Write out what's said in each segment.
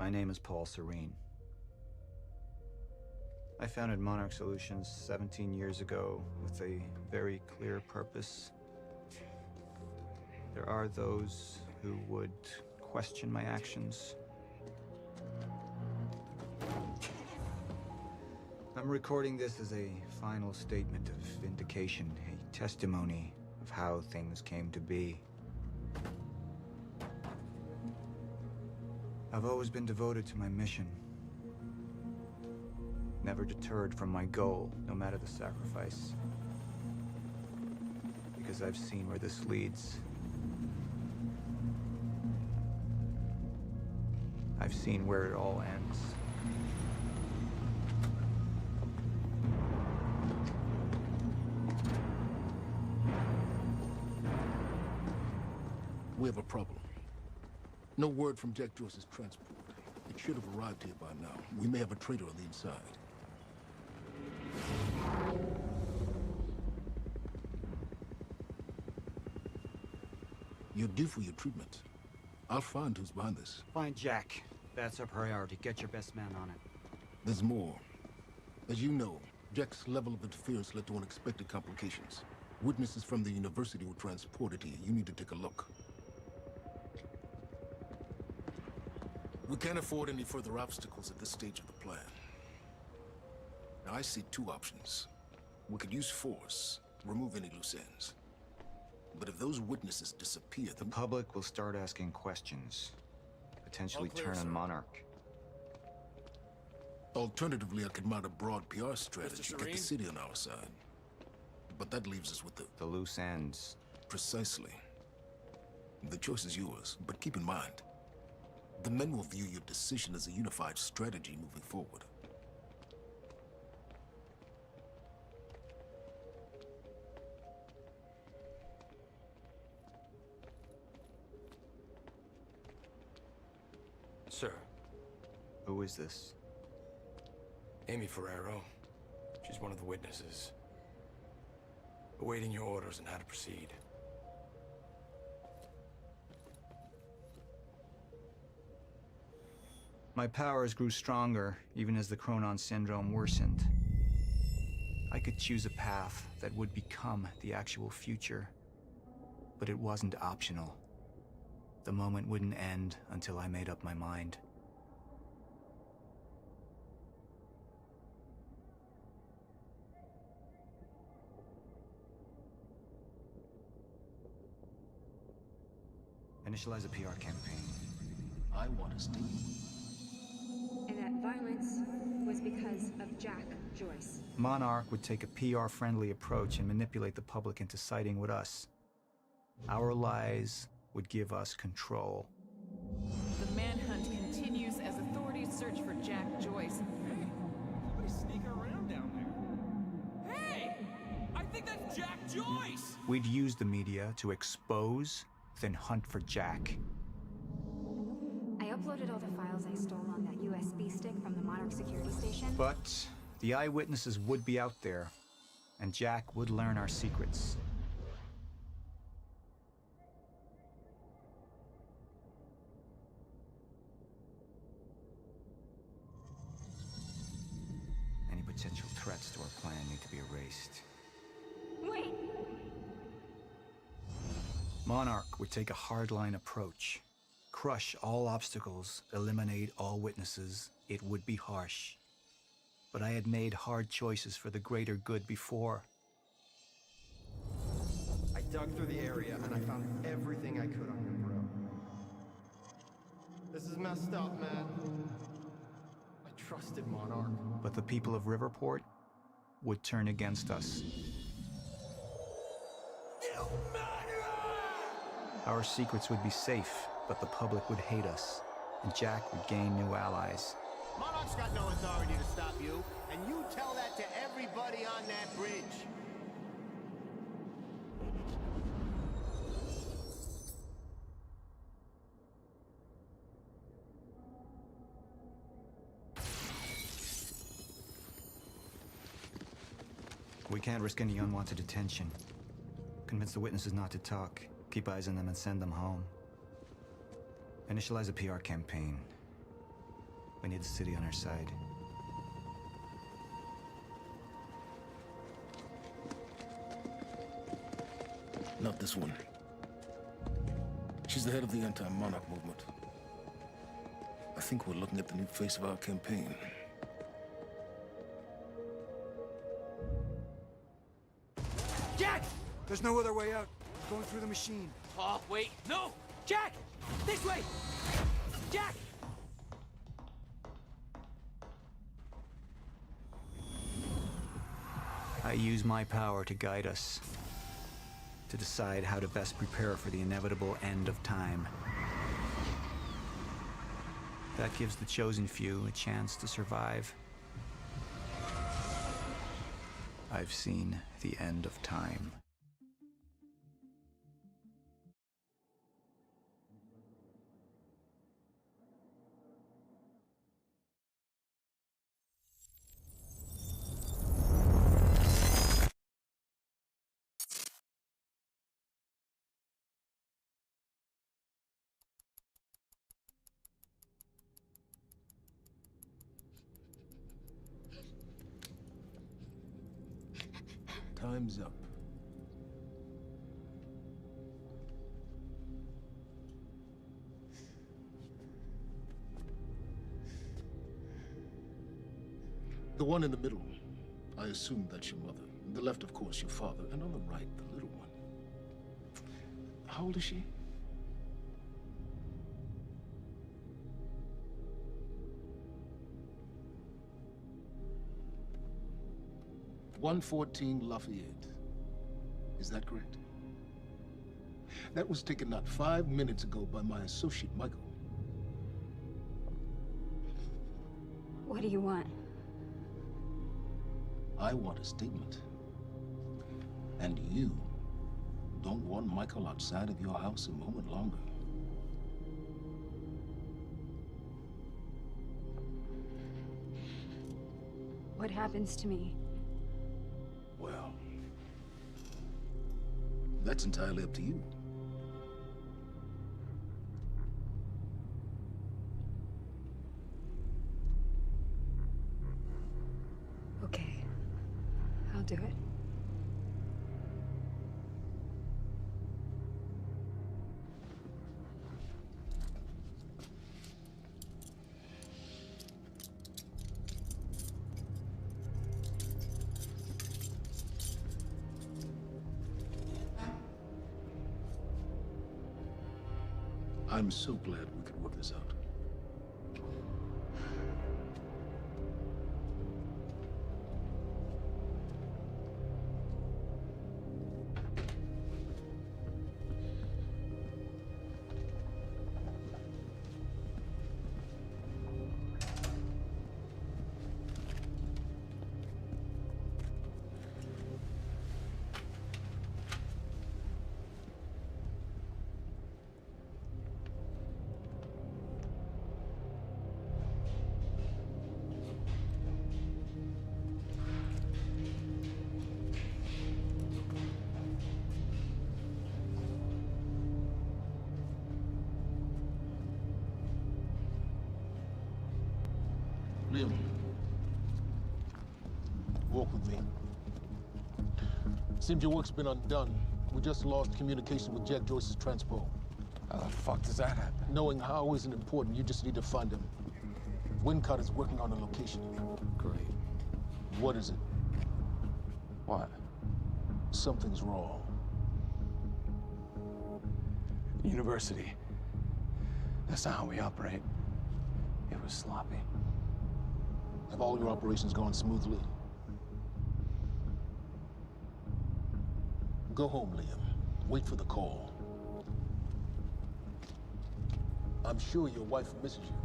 My name is Paul Serene. I founded Monarch Solutions 17 years ago with a very clear purpose. There are those who would question my actions. I'm recording this as a final statement of vindication, a testimony of how things came to be. I've always been devoted to my mission. Never deterred from my goal, no matter the sacrifice. Because I've seen where this leads. I've seen where it all ends. We have a problem. No word from Jack Joyce's transport. It should have arrived here by now. We may have a traitor on the inside. You're due for your treatment. I'll find who's behind this. Find Jack. That's our priority. Get your best man on it. There's more. As you know, Jack's level of interference led to unexpected complications. Witnesses from the university were transported here. You need to take a look. We can't afford any further obstacles at this stage of the plan. Now, I see two options. We could use force, remove any loose ends. But if those witnesses disappear, The public will start asking questions. Potentially turn on Monarch. Alternatively, I could mount a broad PR strategy, get the city on our side. But that leaves us with The loose ends. Precisely. The choice is yours, but keep in mind, the men will view your decision as a unified strategy moving forward. Sir. Who is this? Amy Ferrero. She's one of the witnesses. Awaiting your orders on how to proceed. My powers grew stronger, even as the Chronon syndrome worsened. I could choose a path that would become the actual future. But it wasn't optional. The moment wouldn't end until I made up my mind. Initialize a PR campaign. I want to stay. And that violence was because of Jack Joyce. Monarch would take a PR-friendly approach and manipulate the public into siding with us. Our lies would give us control. The manhunt continues as authorities search for Jack Joyce. Hey, somebody's sneaking around down there. Hey! I think that's Jack Joyce! We'd use the media to expose, then hunt for Jack. I uploaded all the files I stole on that USB stick from the Monarch security station. But the eyewitnesses would be out there, and Jack would learn our secrets. Any potential threats to our plan need to be erased. Wait! Monarch would take a hardline approach. Crush all obstacles, eliminate all witnesses. It would be harsh. But I had made hard choices for the greater good before. I dug through the area and I found everything I could on your bro. This is messed up, man. I trusted Monarch. But the people of Riverport would turn against us. Our secrets would be safe, but the public would hate us, and Jack would gain new allies. Monarch's got no authority to stop you, and you tell that to everybody on that bridge. We can't risk any unwanted attention. Convince the witnesses not to talk. Keep eyes on them and send them home. Initialize a PR campaign. We need the city on our side. Not this one. She's the head of the anti-monarch movement. I think we're looking at the new face of our campaign. Jack! There's no other way out. We're going through the machine. Oh, wait. No! Jack! This way! Jack! I use my power to guide us, to decide how to best prepare for the inevitable end of time. That gives the chosen few a chance to survive. I've seen the end of time. Time's up. The one in the middle, I assume that's your mother. On the left, of course, your father. And on the right, the little one. How old is she? "114 Lafayette. Is that correct? That was taken not 5 minutes ago by my associate, Michael. What do you want? I want a statement. And you don't want Michael outside of your house a moment longer. What happens to me? Well, that's entirely up to you. Okay, I'll do it. I'm so glad we could work this out. Liam, walk with me. Seems your work's been undone. We just lost communication with Jack Joyce's transpo. How the fuck does that happen? Knowing how isn't important. You just need to find him. Wincott is working on a location. Great. What is it? What? Something's wrong. University. That's not how we operate. It was sloppy. Have all your operations gone smoothly? Go home, Liam. Wait for the call. I'm sure your wife misses you.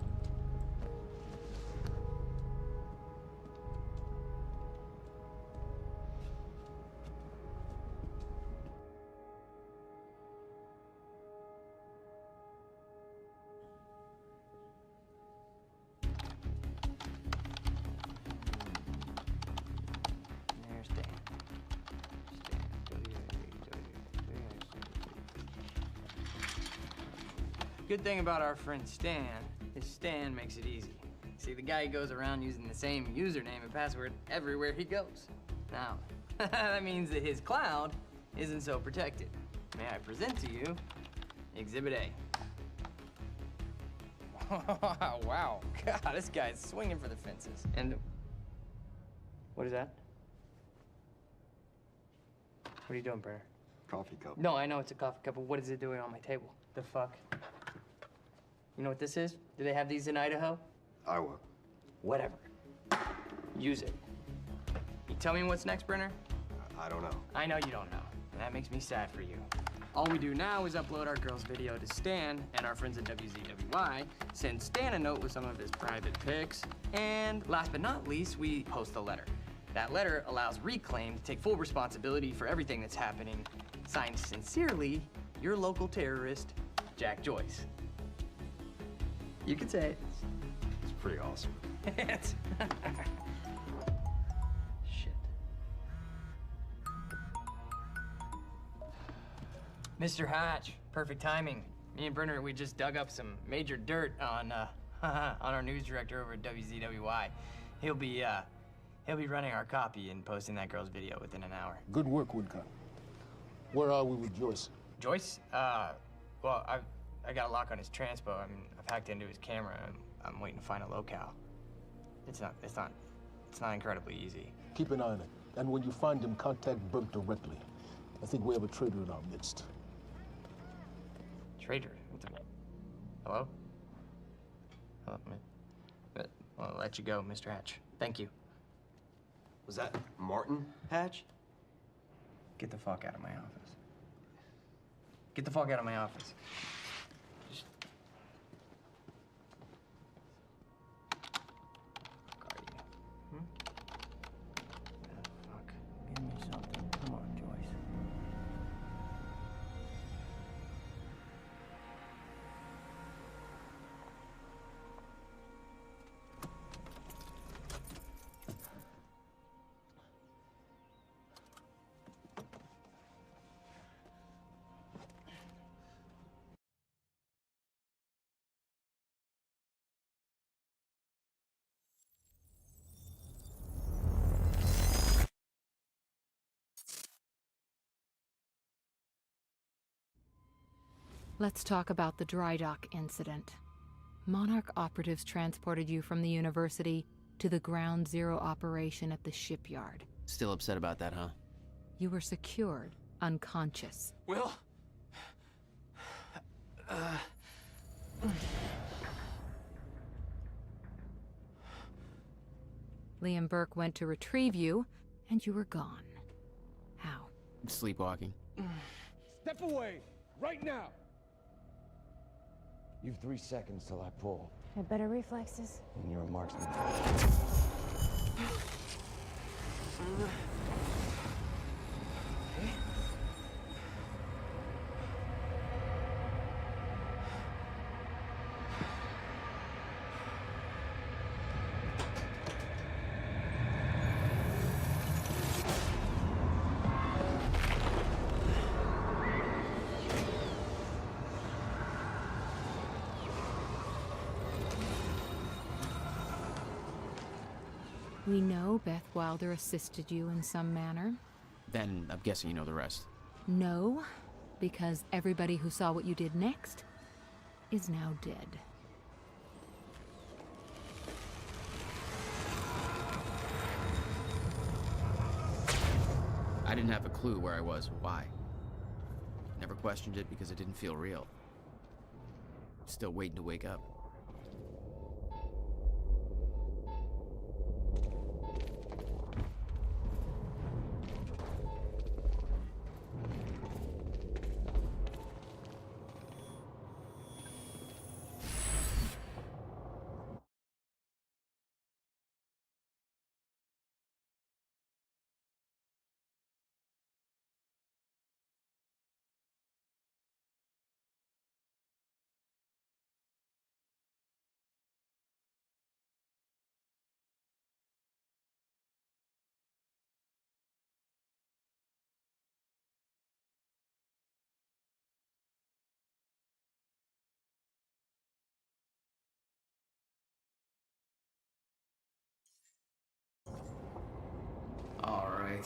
Good thing about our friend Stan is Stan makes it easy. See, the guy goes around using the same username and password everywhere he goes. Now, that means that his cloud isn't so protected. May I present to you Exhibit A. Wow, God, this guy's swinging for the fences. And what is that? What are you doing, Brenner? Coffee cup. No, I know it's a coffee cup, but what is it doing on my table? The fuck? You know what this is? Do they have these in Idaho? Iowa. Whatever. Use it. You tell me what's next, Brenner? I don't know. I know you don't know, and that makes me sad for you. All we do now is upload our girl's video to Stan and our friends at WZWY, send Stan a note with some of his private pics, and last but not least, we post a letter. That letter allows Reclaim to take full responsibility for everything that's happening. Signed sincerely, your local terrorist, Jack Joyce. You can say it. It's pretty awesome. Shit. Mr. Hatch, perfect timing. Me and Brenner, we just dug up some major dirt on our news director over at WZWY. He'll be running our copy and posting that girl's video within an hour. Good work, Woodcut. Where are we with Joyce? Joyce? Well, I got a lock on his transpo. I mean, I've hacked into his camera. I'm waiting to find a locale. It's not incredibly easy. Keep an eye on it. And when you find him, contact Burke directly. I think we have a traitor in our midst. Traitor? Hello? Hello, man. I'll let you go, Mr. Hatch. Thank you. Was that Martin Hatch? Get the fuck out of my office. Get the fuck out of my office. Just... Fuck are you? Fuck. Give me something. Come on, Joyce. Let's talk about the dry dock incident. Monarch operatives transported you from the university to the ground zero operation at the shipyard. Still upset about that, huh? You were secured, unconscious. Will? Liam Burke went to retrieve you, and you were gone. How? Sleepwalking. Step away! Right now! You've 3 seconds till I pull, Had better reflexes. and you're a marksman. We know Beth Wilder assisted you in some manner. Then I'm guessing you know the rest. No, because everybody who saw what you did next is now dead. I didn't have a clue where I was or why. Never questioned it because it didn't feel real. Still waiting to wake up. right.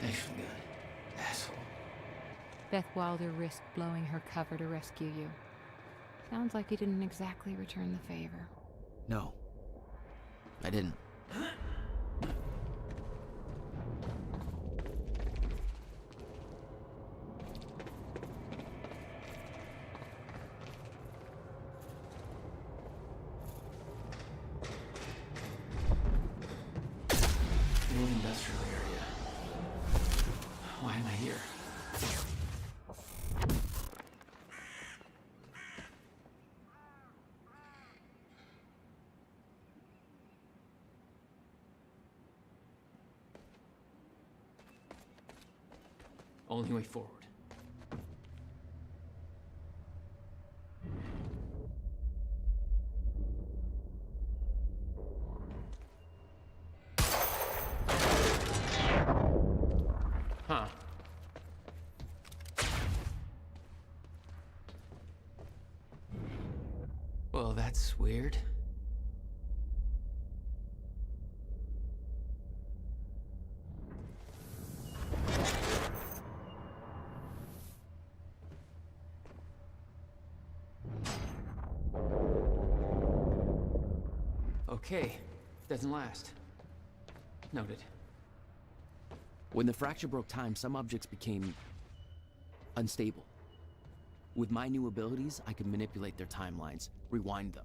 Thanks for the gun, asshole. Beth Wilder risked blowing her cover to rescue you. Sounds like you didn't exactly return the favor. No. I didn't. The old industrial area. Why am I here? Only way forward. Huh. Well, that's weird. Okay, doesn't last. Noted. When the fracture broke time, some objects became unstable. With my new abilities, I could manipulate their timelines, rewind them.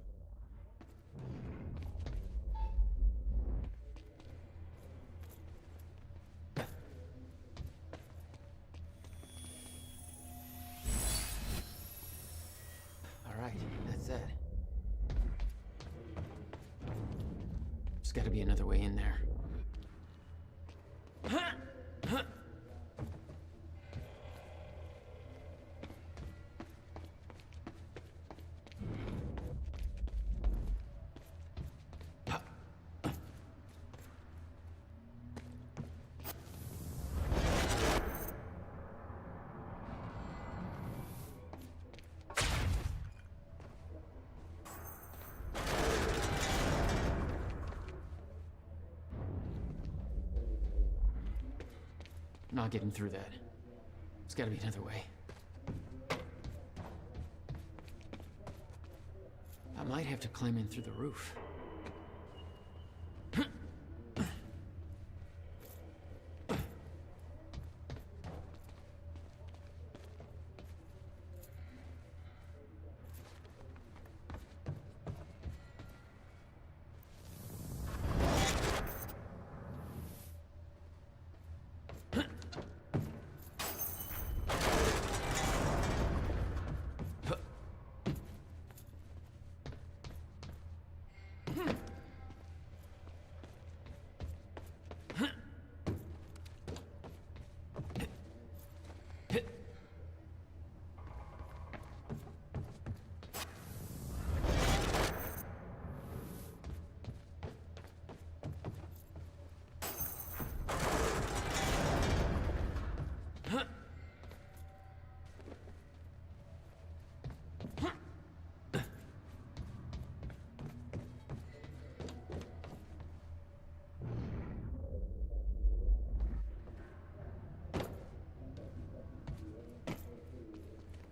All right, that's that. There's gotta be another way in there. Not getting through that. There's gotta be another way. I might have to climb in through the roof.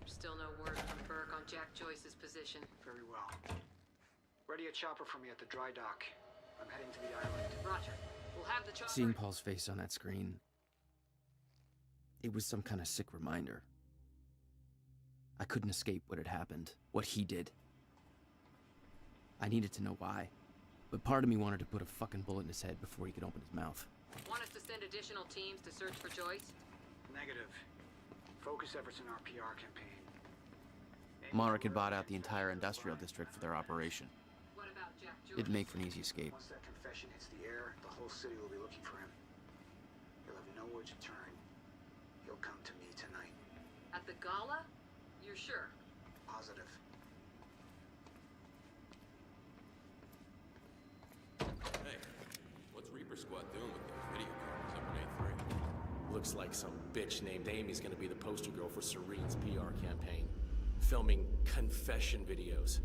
Still no word from Burke on Jack Joyce's position. Very well. Ready a chopper for me at the dry dock. I'm heading to the island. Roger. We'll have the chopper. Seeing Paul's face on that screen, it was some kind of sick reminder. I couldn't escape what had happened, what he did. I needed to know why, but part of me wanted to put a fucking bullet in his head before he could open his mouth. Want us to send additional teams to search for Joyce? Negative. Focus efforts in our PR campaign. Monarch had bought out the entire industrial district for their operation. What about Jack Joyce? It'd make for an easy escape. Once that confession hits the air, the whole city will be looking for him. He'll have nowhere to turn. He'll come to me tonight. At the gala? You're sure? Positive. Hey, what's Reaper Squad doing with those video cameras up in A3? Looks like some bitch named Amy's gonna be the poster girl for Serene's PR campaign. Filming confession videos.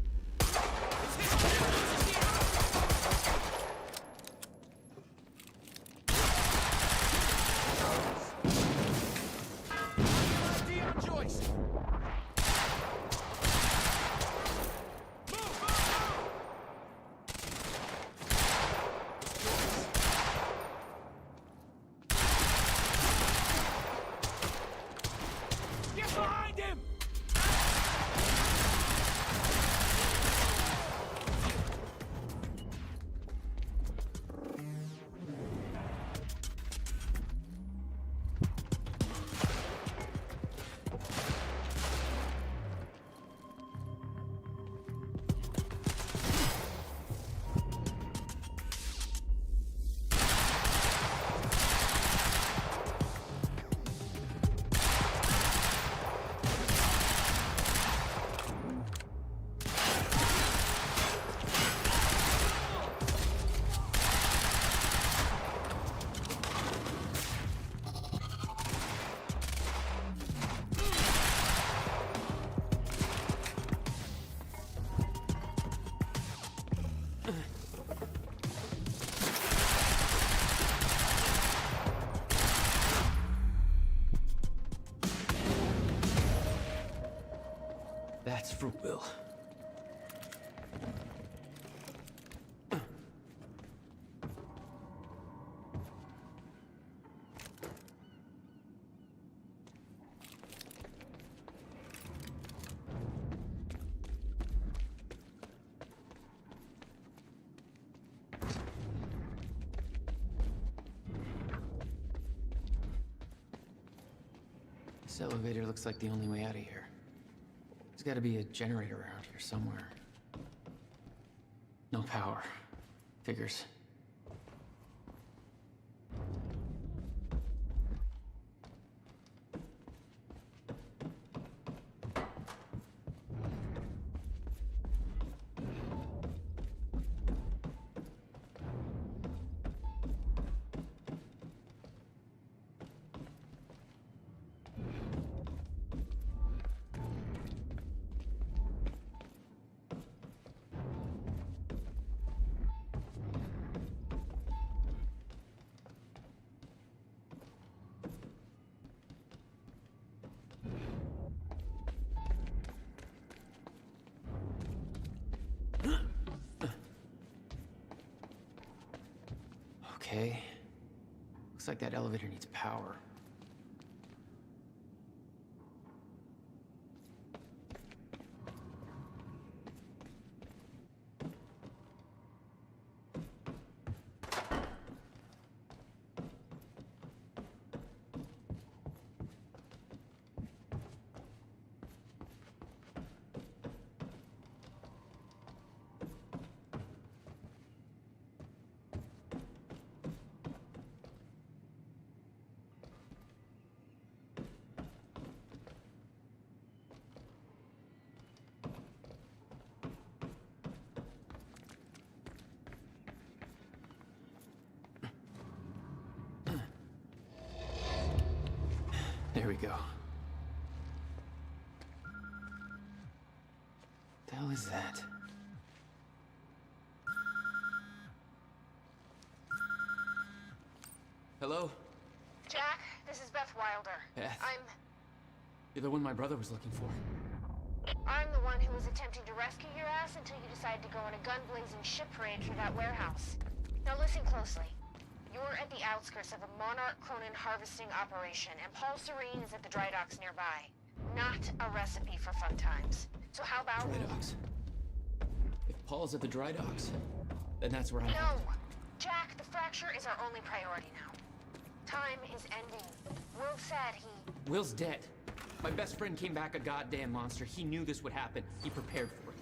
That's Fruitville. This elevator looks like the only way out of here. There's gotta be a generator around here somewhere. No power. Figures. Okay. Looks like that elevator needs power. There we go. The hell is that? Hello? Jack, this is Beth Wilder. Beth? You're the one my brother was looking for. I'm the one who was attempting to rescue your ass until you decided to go on a gun-blazing ship parade through that warehouse. Now listen closely. You're at the outskirts of a Monarch Cronin harvesting operation, and Paul Serene is at the dry docks nearby. Not a recipe for fun times. So how about... Dry docks? If Paul's at the dry docks, then that's where I'm... No! Jack, the fracture is our only priority now. Time is ending. Will said he... Will's dead. My best friend came back a goddamn monster. He knew this would happen. He prepared for it.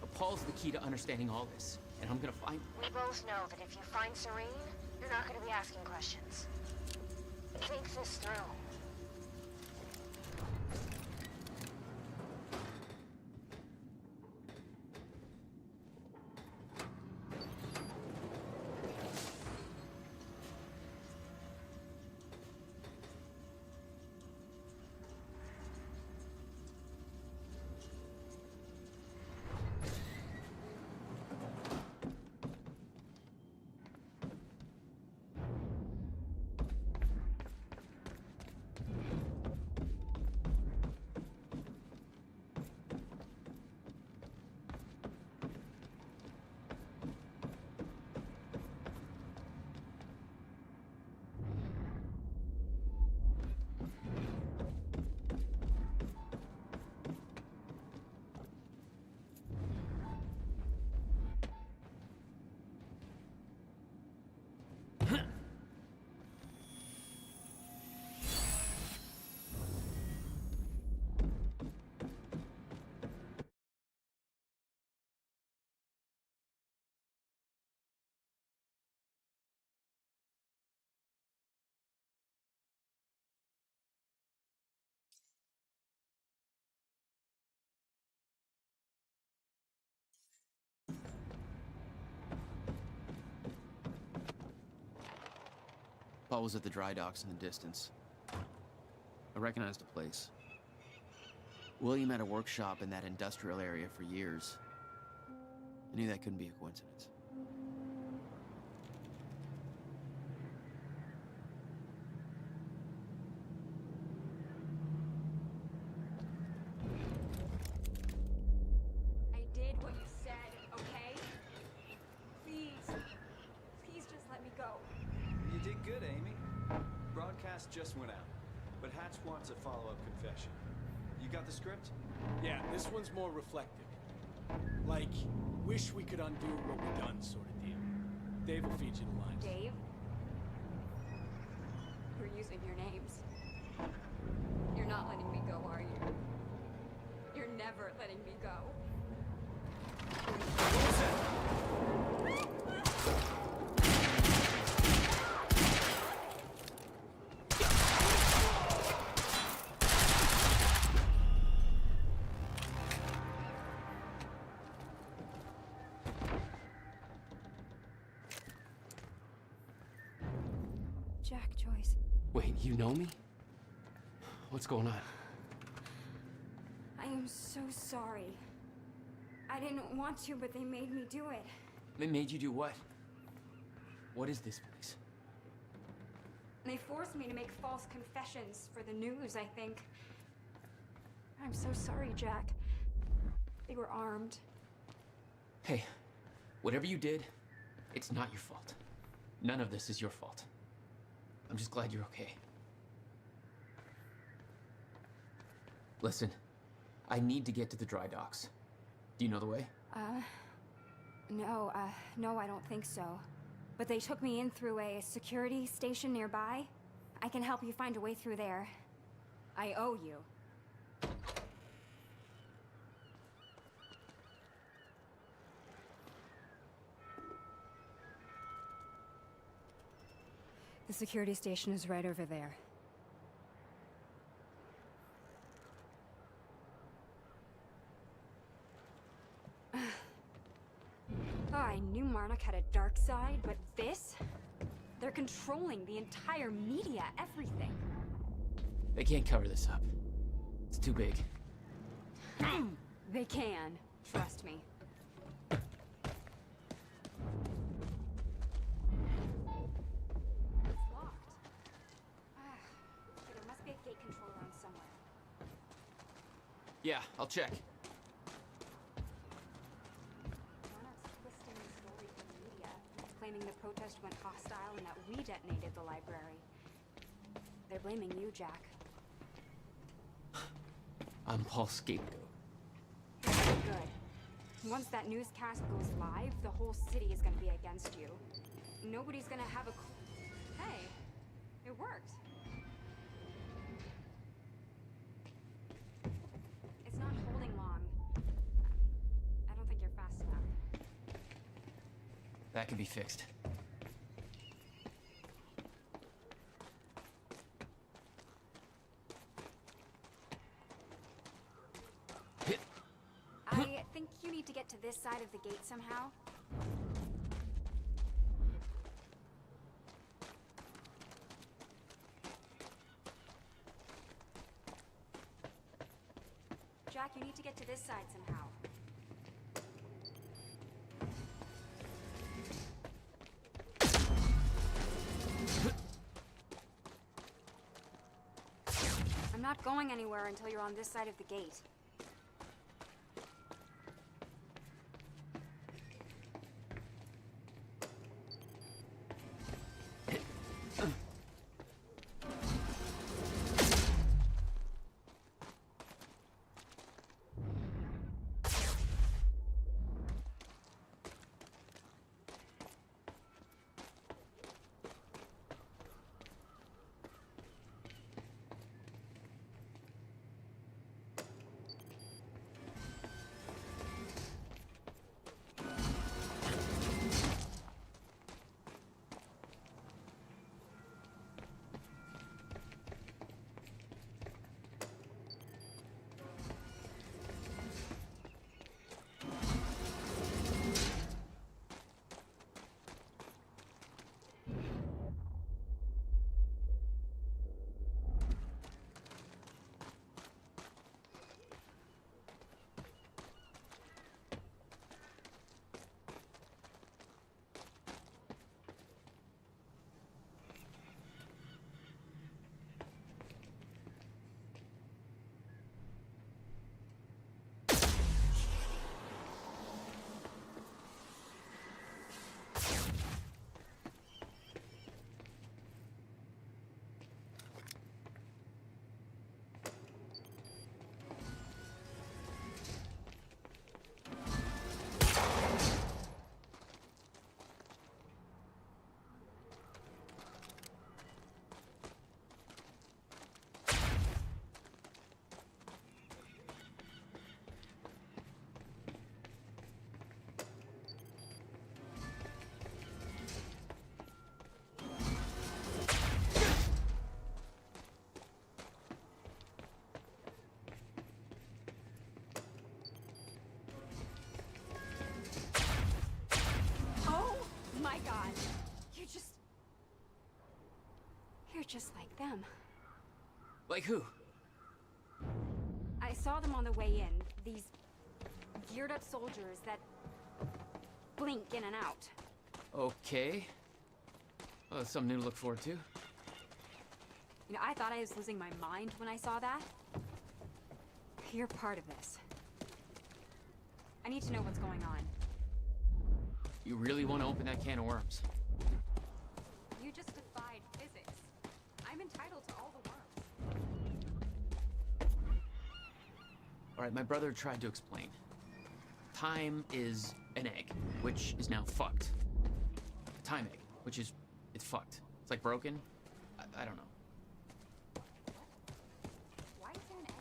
But Paul's the key to understanding all this, and I'm gonna find him. We both know that if you find Serene, you're not going to be asking questions. Think this through. Paul was at the dry docks in the distance. I recognized the place. William had a workshop in that industrial area for years. I knew that couldn't be a coincidence. I did what you said, okay? Please. Please just let me go. You did good, Amy. Broadcast just went out, but Hatch wants a follow-up confession. You got the script? Yeah, this one's more reflective. Like, wish we could undo what we done sort of deal. Dave will feed you the lines. Dave? We're using your names. You're not letting me go, are you? You're never letting me go. Jack Joyce. Wait, you know me? What's going on? I am so sorry. I didn't want to, but they made me do it. They made you do what? What is this place? They forced me to make false confessions for the news, I think. I'm so sorry, Jack. They were armed. Hey, whatever you did, it's not your fault. None of this is your fault. I'm just glad you're okay. Listen, I need to get to the dry docks. Do you know the way? No, I don't think so. But they took me in through a security station nearby. I can help you find a way through there. I owe you. The security station is right over there. Oh, I knew Marnock had a dark side, but this? They're controlling the entire media, everything. They can't cover this up. It's too big. They can. Trust me. It's locked. Okay, there must be a gate control around somewhere. Yeah, I'll check. Monarch's twisting the story for the media, claiming the protest went hostile and that we detonated the library. They're blaming you, Jack. I'm Paul's scapegoat. Good. Once that newscast goes live, the whole city is gonna be against you. Nobody's gonna have a Hey, it worked. It's not holding long. I don't think you're fast enough. That can be fixed. I think you need to get to this side of the gate somehow. Jack, you need to get to this side somehow. I'm not going anywhere until you're on this side of the gate. just like them. Like who? I saw them on the way in. These geared up soldiers that blink in and out. Okay. Well, that's something new to look forward to. You know, I thought I was losing my mind when I saw that. You're part of this. I need to know what's going on. You really want to open that can of worms? You just defied physics. I'm entitled to all the worms. All right, my brother tried to explain. Time is an egg, which is now fucked. A time egg, which is, it's fucked. It's like broken. I don't know. Why is there an egg?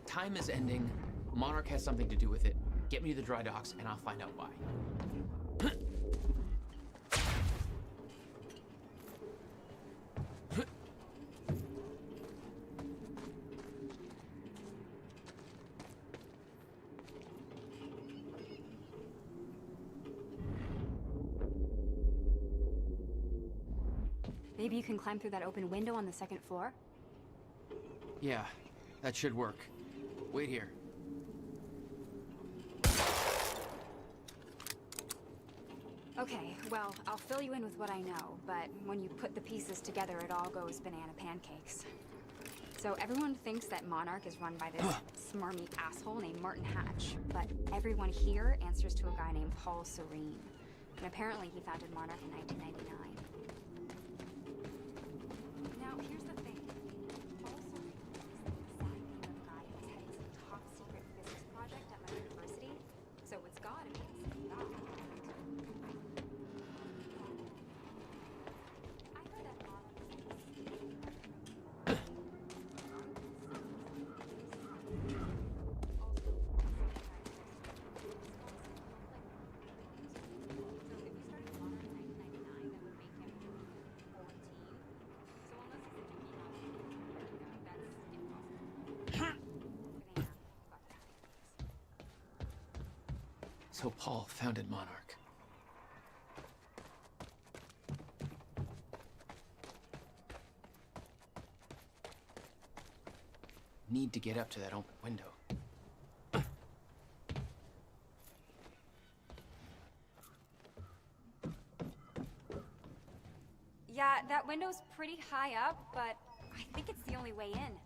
Time is ending. Monarch has something to do with it. Get me to the dry docks, and I'll find out why. Maybe you can climb through that open window on the second floor? Yeah, that should work. Wait here. Okay, well, I'll fill you in with what I know, but when you put the pieces together, it all goes banana pancakes. So everyone thinks that Monarch is run by this smarmy asshole named Martin Hatch, but everyone here answers to a guy named Paul Serene. And apparently he founded Monarch in 1999. Now, here's the thing. Paul Serene is the exact name of the guy who's heading some top secret physics project at my university, so it's gotta be the same guy. So Paul founded Monarch. Need to get up to that open window. Yeah, that window's pretty high up, but I think it's the only way in.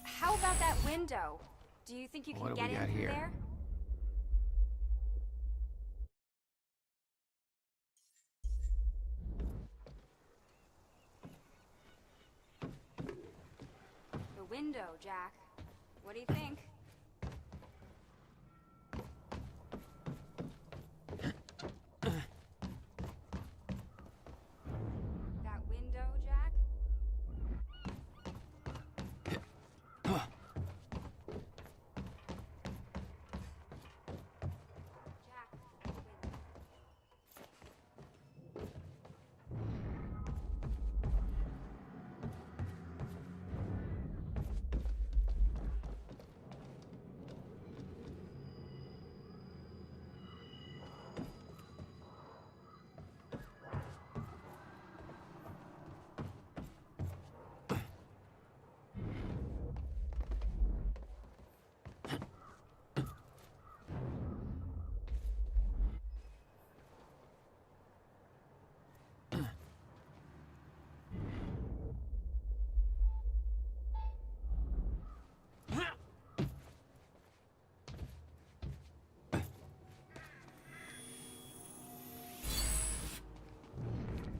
How about that window? Do you think you can get in through there? The window, Jack. What do you think? That window, Jack?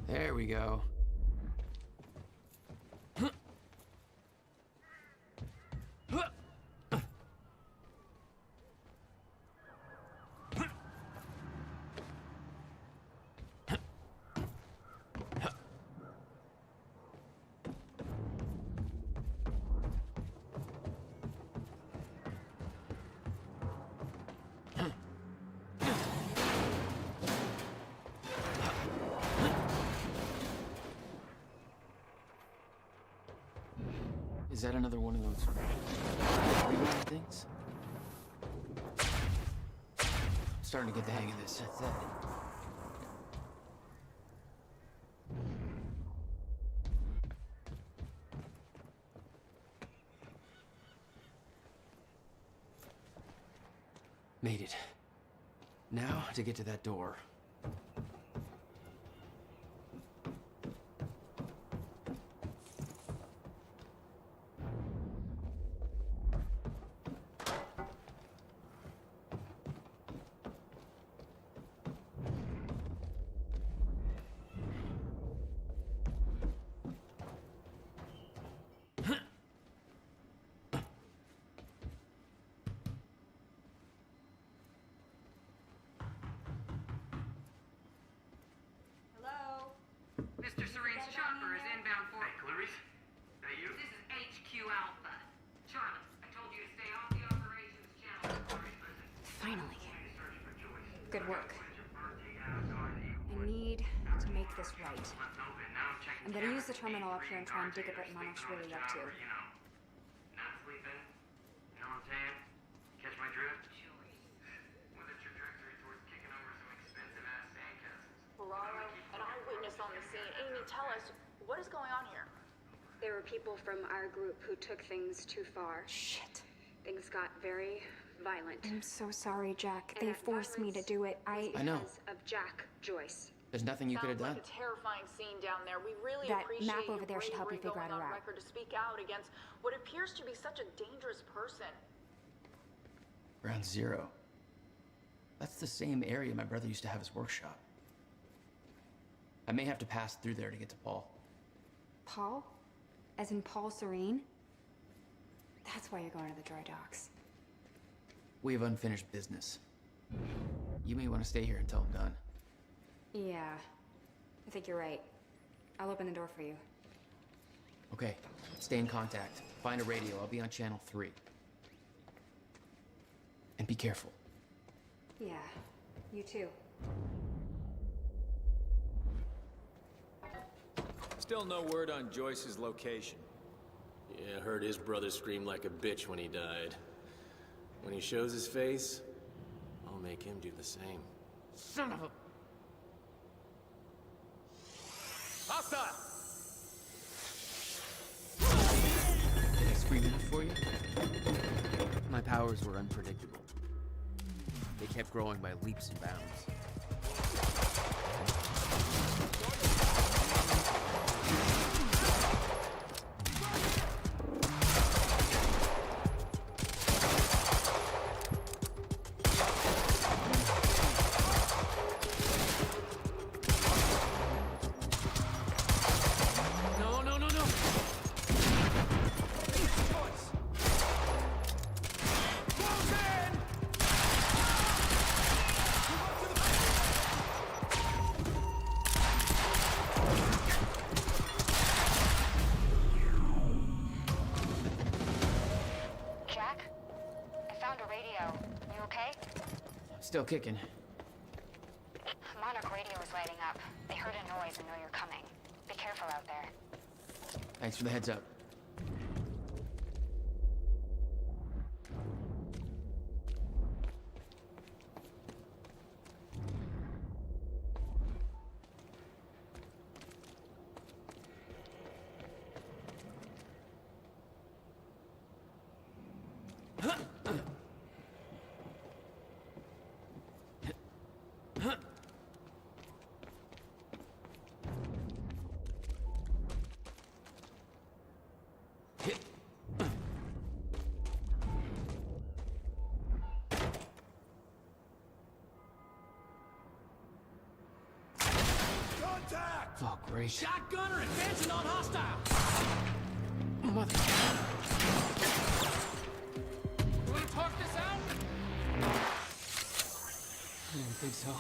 There we go. Is that another one of those rewind things? starting to get the hang of this. That's it. Made it. Now to get to that door. Mr. Serene's chopper is inbound for... Hey, Clarice? That you? This is HQ Alpha. Charlie, I told you to stay off the operations channel. Finally. Good work. I need to make this right. I'm gonna use the terminal up here and try and dig up what Monarch's really up to. Not sleeping. You know what I'm saying? Catch my drift? With a trajectory towards kicking over some expensive-ass sandcastles. Ferraro, an eyewitness on the scene. Amy, tell us, what is going on here? There were people from our group who took things too far. Shit. Things got very violent. I'm so sorry, Jack. They forced me to do it. I know. Because of Jack Joyce. There's nothing you could have done. Sounds like a terrifying scene down there. We really That appreciate map over your there should help you bravery figure out going a on route. record to speak out against what appears to be such a dangerous person. Ground Zero. That's the same area my brother used to have his workshop. I may have to pass through there to get to Paul. Paul? As in Paul Serene? That's why you're going to the dry docks. We have unfinished business. You may want to stay here until I'm done. Yeah. I think you're right. I'll open the door for you. Okay, stay in contact. Find a radio. I'll be on channel 3. And be careful. Yeah. You too. Still no word on Joyce's location. Yeah, I heard his brother scream like a bitch when he died. When he shows his face, I'll make him do the same. Son of a... Hostile! Did I scream enough for you? My powers were unpredictable. They kept growing by leaps and bounds. Still kicking. Monarch radio is lighting up. They heard a noise and know you're coming. Be careful out there. Thanks for the heads up. Oh, great. Shotgunner advancing on hostile! Mother... Can we talk this out? I didn't think so.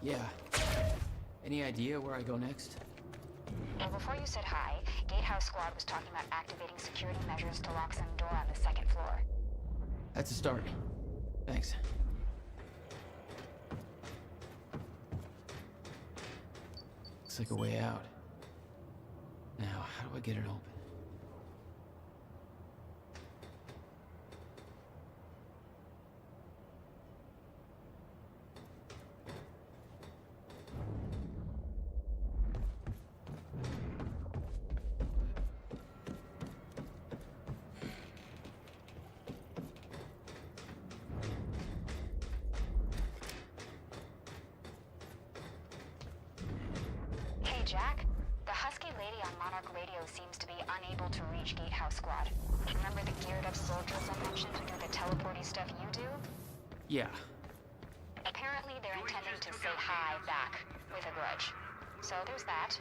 Yeah. Any idea where I go next? Well, before you said hi, Gatehouse Squad was talking about activating security measures to lock some door on the second floor. That's a start. Thanks. Looks like a way out. Now, how do I get it open? Hey, Jack. The husky lady on Monarch Radio seems to be unable to reach Gatehouse Squad. Remember the geared-up soldiers I mentioned who do the teleporty stuff you do? Yeah. Apparently they're intending to say hi back, with a grudge. So there's that.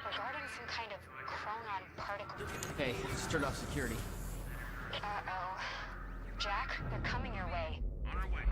Regarding some kind of chronon particle... Hey, just turned off security. Uh-oh. Jack, they're coming your way. On our way.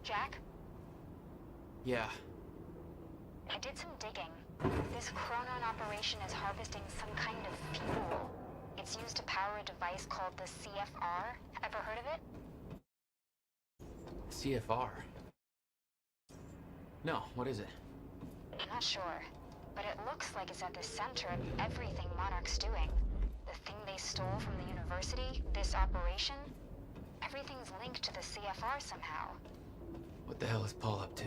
Jack? Yeah. I did some digging. This chronon operation is harvesting some kind of fuel. It's used to power a device called the CFR. Ever heard of it? CFR? No, what is it? I'm not sure, but it looks like it's at the center of everything Monarch's doing. The thing they stole from the university, this operation, everything's linked to the CFR. CFR somehow. What the hell is Paul up to?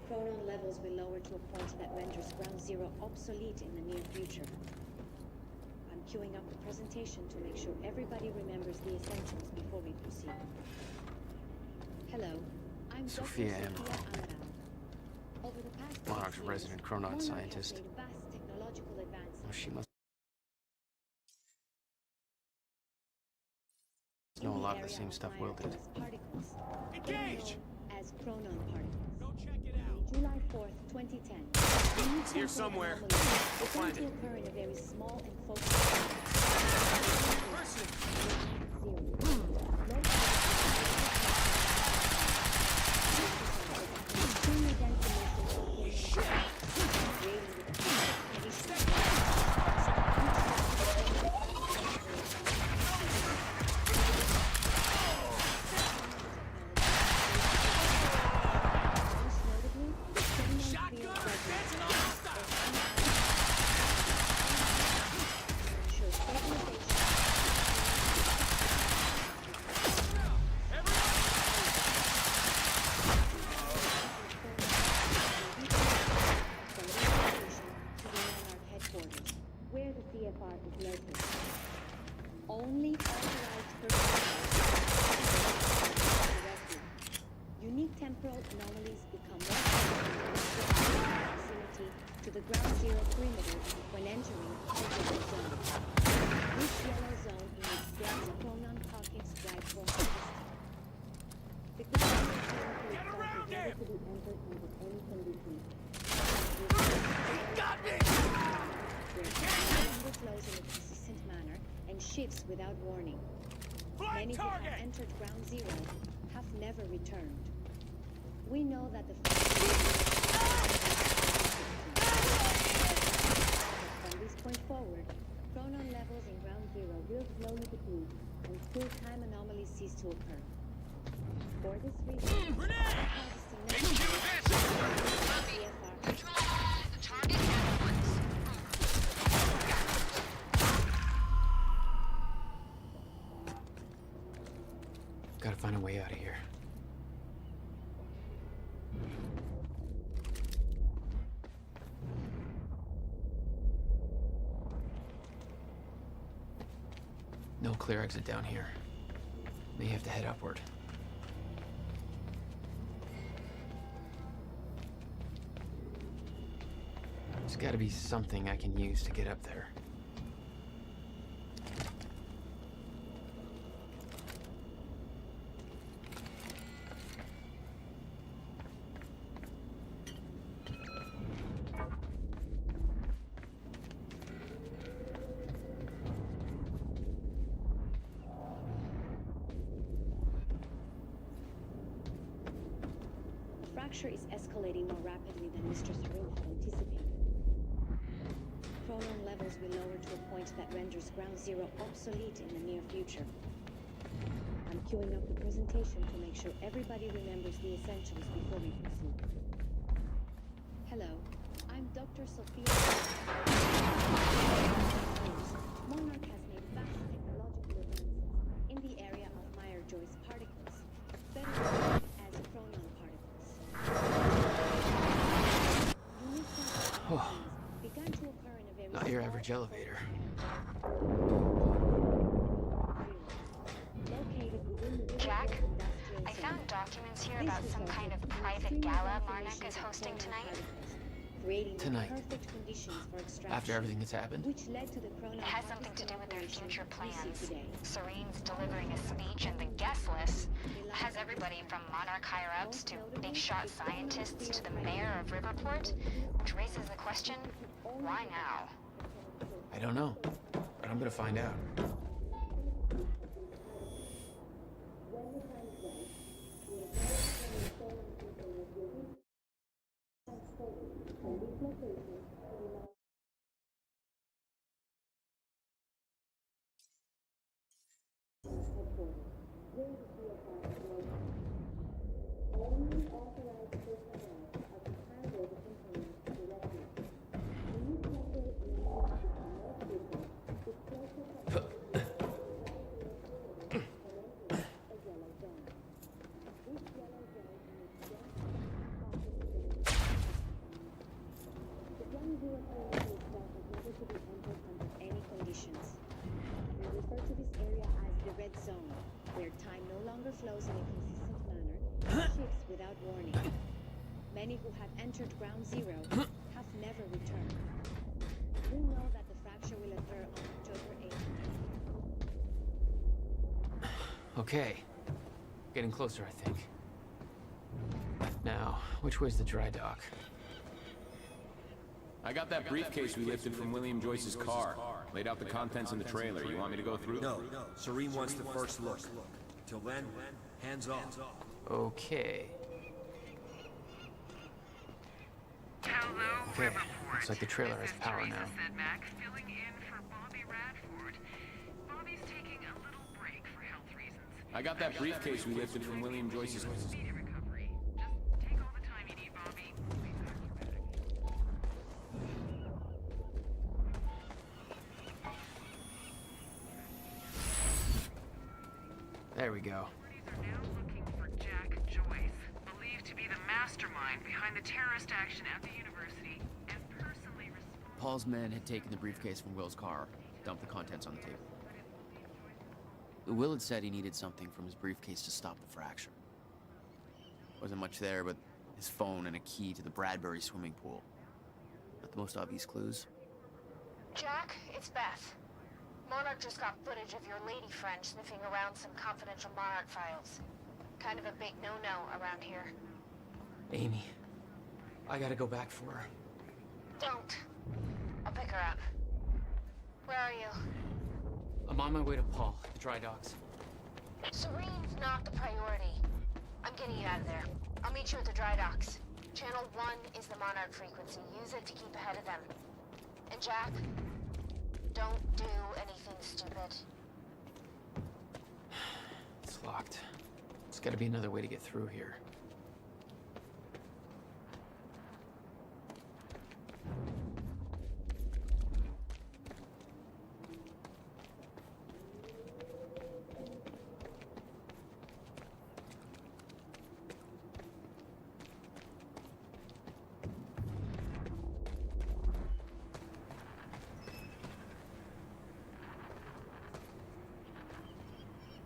Chronon levels will lower to a point that renders Ground Zero obsolete in the near future. I'm queuing up the presentation to make sure everybody remembers the essentials before we proceed. Hello, I'm Sophia Dr. Amaral. Amaral. Over the past 6 Monarch's years, resident Chronon Monarch has scientist. made vast technological advances. Oh, she must in know a the lot of the area same of stuff Will did. Myer-Joyce particles. Engage! Known as Chronon particles. Go check it out. July 4th, 2010. It's here somewhere. Go find it. To occur in a very small and focused where the CFR is located. Only authorized personnel. Unique temporal anomalies become more common in proximity to the Ground Zero perimeter when entering the yellow zone. This yellow zone emits dense chronon pockets ripe for harvesting. The Ground Zero perimeter itself is never to be entered under any conditions. Got me! Where flows in a consistent manner and shifts without warning. Many who have entered Ground Zero have never returned. We know that the from this point forward, chronon levels in Ground Zero will slowly deplete until time anomalies cease to occur. For this reason, Gotta find a way out of here. No clear exit down here. May have to head upward. There's gotta be something I can use to get up there. fracture is escalating more rapidly than Mr. Serene had anticipated. Chronon levels will lower to a point that renders Ground Zero obsolete in the near future. I'm queuing up the presentation to make sure everybody remembers the essentials before we proceed. Hello, I'm Dr. Sophia. Monarch has made vast technological advances in the area of Myer-Joyce particles, better known as chronon particles. Unique particles began to occur in a very Not your average elevator. Jack, I found documents here about some kind of private gala Marnik is hosting tonight. Tonight. Perfect conditions for extraction, After everything that's happened? which led to the chronon It has something to do with their operation future we see plans. today. Serene's delivering a speech, and the guest list has everybody from Monarch higher-ups to big-shot scientists to the mayor of Riverport, which raises the question, why now? I don't know, but I'm gonna find out. area to itself is never to be entered under any conditions. We refer to this area as the red zone, where time no longer flows in a consistent manner and shifts without warning. Many who have entered Ground Zero have never returned. We know that the fracture will occur on October 8th. Okay. Getting closer, I think. Now, which way's the dry dock? I got that briefcase we lifted from William Joyce's car. Laid out the contents in the trailer. You want me to go through? No. Serene wants the first look. Till then, hands off. Okay. Okay, looks like the trailer has power now. Filling in for Bobby Radford. Bobby's taking a little break for health reasons. I got that briefcase we lifted from William Joyce's... Speedy recovery. Just take all the time you need, Bobby. We'll be back. There we go. Authorities are now looking for Jack Joyce, believed to be the mastermind behind the terrorist action at the university, and personally responsible. Paul's men had taken the briefcase from Will's car, dumped the contents on the table. Will had said he needed something from his briefcase to stop the fracture. Wasn't much there, but his phone and a key to the Bradbury swimming pool. Not the most obvious clues. Jack, it's Beth. Monarch just got footage of your lady friend sniffing around some confidential Monarch files. Kind of a big no-no around here. Amy, I gotta go back for her. Don't. I'll pick her up. Where are you? I'm on my way to Paul, at the dry docks. Serene's not the priority. I'm getting you out of there. I'll meet you at the dry docks. Channel 1 is the Monarch frequency. Use it to keep ahead of them. And Jack, don't do anything stupid. It's locked. There's gotta be another way to get through here.